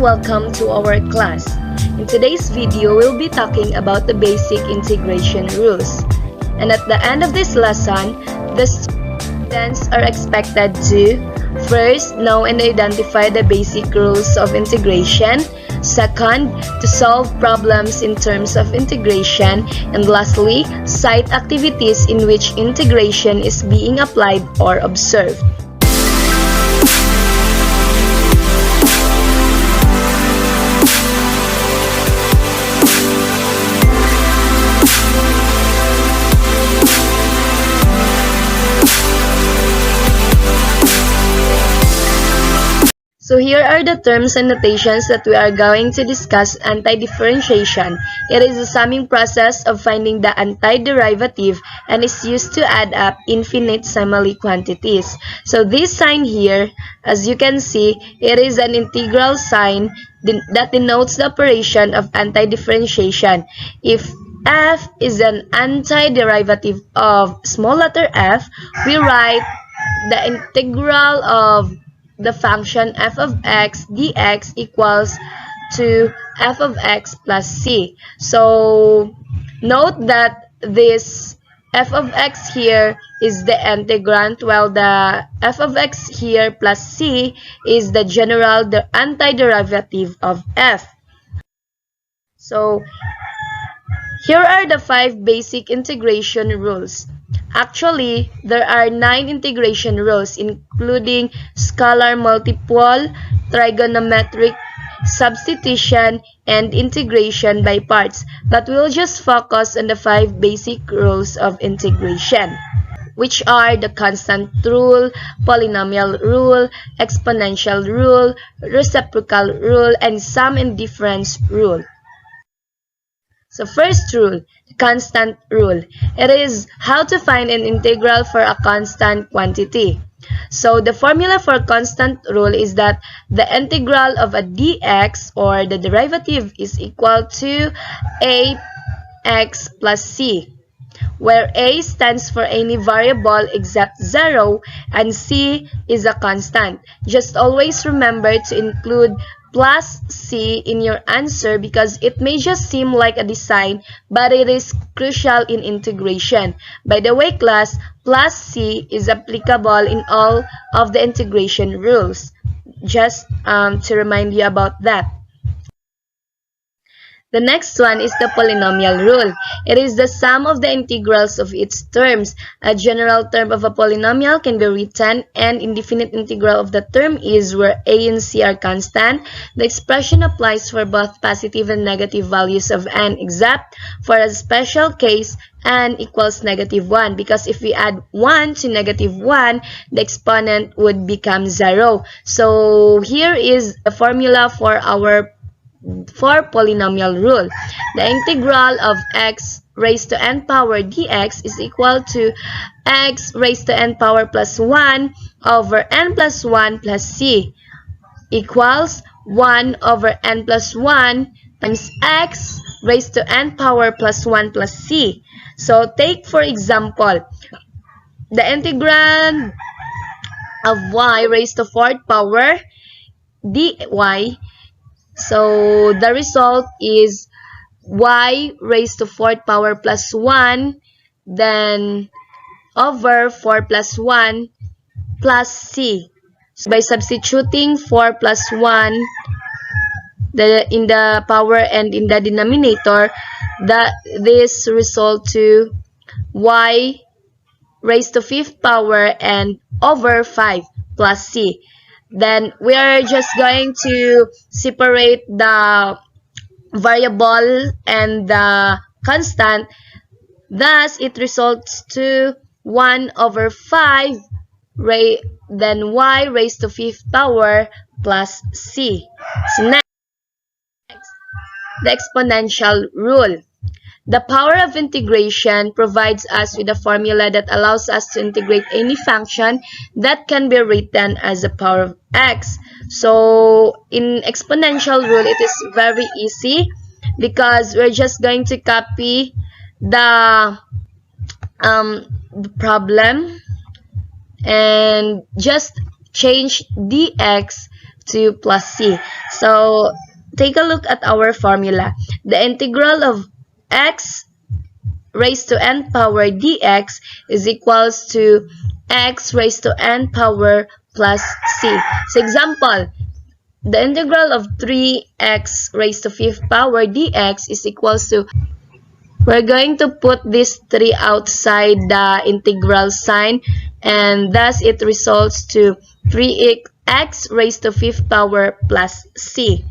welcome to our class. In today's video, we'll be talking about the basic integration rules. And at the end of this lesson, the students are expected to first, know and identify the basic rules of integration. Second, to solve problems in terms of integration. And lastly, cite activities in which integration is being applied or observed. So here are the terms and notations that we are going to discuss. Anti-differentiation. It is the summing process of finding the antiderivative and is used to add up infinitesimally quantities. So this sign here, as you can see, it is an integral sign that denotes the operation of anti-differentiation. If f is an antiderivative of small letter f, we write the integral of the function f of x dx equals to f of x plus c. So note that this f of x here is the integrand, while the f of x here plus c is the antiderivative of f. So here are the 5 basic integration rules. Actually, there are 9 integration rules, including scalar multiple, trigonometric substitution, and integration by parts. But we'll just focus on the 5 basic rules of integration, which are the constant rule, polynomial rule, exponential rule, reciprocal rule, and sum and difference rule. So first rule, constant rule. It is how to find an integral for a constant quantity. So the formula for constant rule is that the integral of a dx, or the derivative, is equal to ax plus c, where a stands for any variable except 0 and c is a constant. Just always remember to include plus c in your answer because it may just seem like a design, but it is crucial in integration. By the way, class, plus c is applicable in all of the integration rules. Just to remind you about that. The next one is the polynomial rule. It is the sum of the integrals of its terms. A general term of a polynomial can be written, and indefinite integral of the term is where a and c are constant. The expression applies for both positive and negative values of n, except for a special case n equals -1, because if we add 1 to -1, the exponent would become 0. So here is a formula for polynomial rule. The integral of x raised to n power dx is equal to x raised to n power plus 1 over n plus 1 plus c equals 1 over n plus 1 times x raised to n power plus 1 plus c. So take for example the integrand of y raised to 4th power dy. So the result is y raised to 4th power plus 1, then over 4 plus 1 plus c. So by substituting 4 plus 1 in the power and in the denominator, this result to y raised to 5th power and over 5 plus c. Then we are just going to separate the variable and the constant. Thus, it results to 1 over 5, then y raised to 5th power plus c. So next, the exponential rule. The power of integration provides us with a formula that allows us to integrate any function that can be written as a power of x. So in exponential rule, it is very easy because we're just going to copy the problem and just change dx 2 plus c. So take a look at our formula. The integral of x raised to n power dx is equals to x raised to n power plus c. So example, the integral of 3x raised to 5th power dx is equals to, we're going to put this 3 outside the integral sign, and thus it results to 3x raised to 5th power plus c.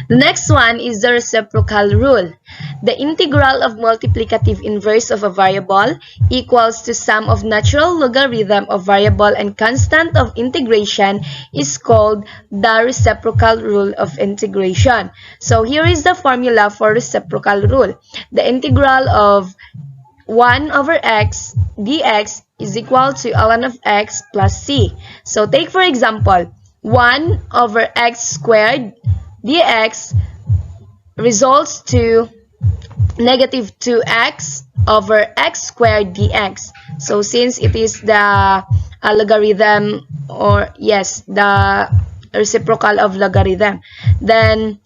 The next one is the reciprocal rule. The integral of multiplicative inverse of a variable equals to sum of natural logarithm of variable and constant of integration is called the reciprocal rule of integration. So here is the formula for reciprocal rule. The integral of 1 over x dx is equal to ln of x plus c. So take for example, 1 over x squared dx results to negative 2x over x squared dx. So since it is the logarithm, or yes, the reciprocal of logarithm, then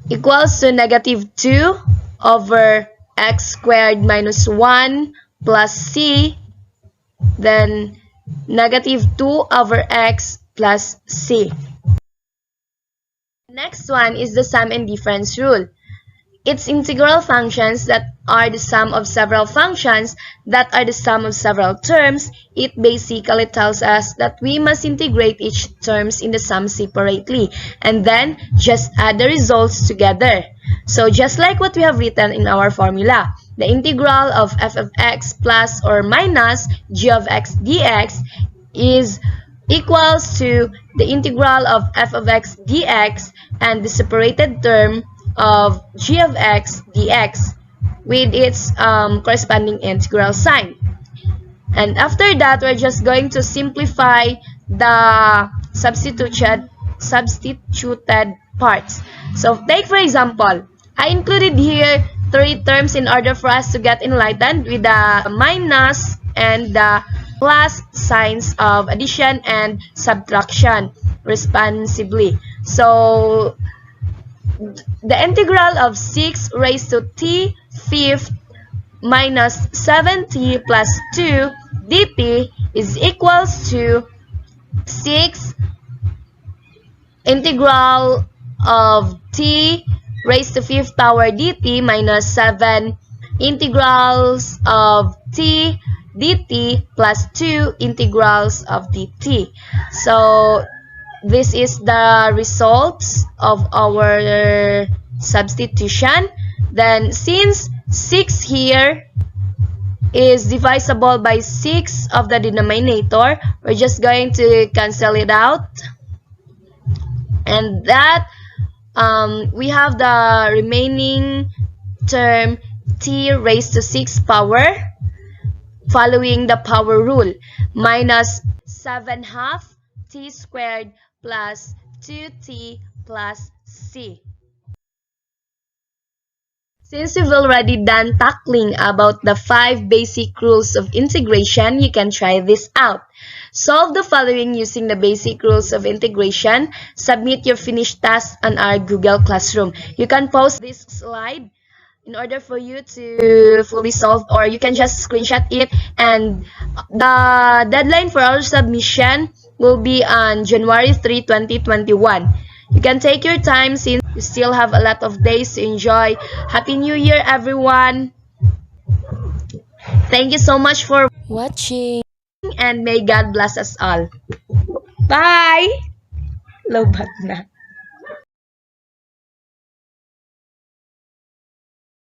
equals to negative 2 over x squared minus 1 plus c, then negative 2 over x plus c. Next one is the sum and difference rule. It's integral functions that are the sum of several functions that are the sum of several terms. It basically tells us that we must integrate each terms in the sum separately and then just add the results together. So just like what we have written in our formula, the integral of f of x plus or minus g of x dx is equals to the integral of f of x dx and the separated term of g of x dx with its corresponding integral sign. And after that, we're just going to simplify the substituted parts. So take for example, I included here 3 terms in order for us to get enlightened with the minus and the plus signs of addition and subtraction responsibly. So the integral of 6 raised to t fifth minus 7t plus 2 dt is equals to 6 integral of t raised to 5th power dt minus 7 integrals of t dt plus 2 integrals of dt. So this is the results of our substitution. Then since 6 here is divisible by 6 of the denominator, we're just going to cancel it out. And that we have the remaining term t raised to 6 power following the power rule minus 7/2 t squared plus 2t plus c. Since we've already done tackling about the 5 basic rules of integration, you can try this out. Solve the following using the basic rules of integration. Submit your finished task on our Google Classroom. You can post this slide in order for you to fully solve, or you can just screenshot it, and the deadline for our submission will be on January 3, 2021. You can take your time since you still have a lot of days to enjoy. Happy New Year, everyone! Thank you so much for watching, and may God bless us all. Bye! Lobat na.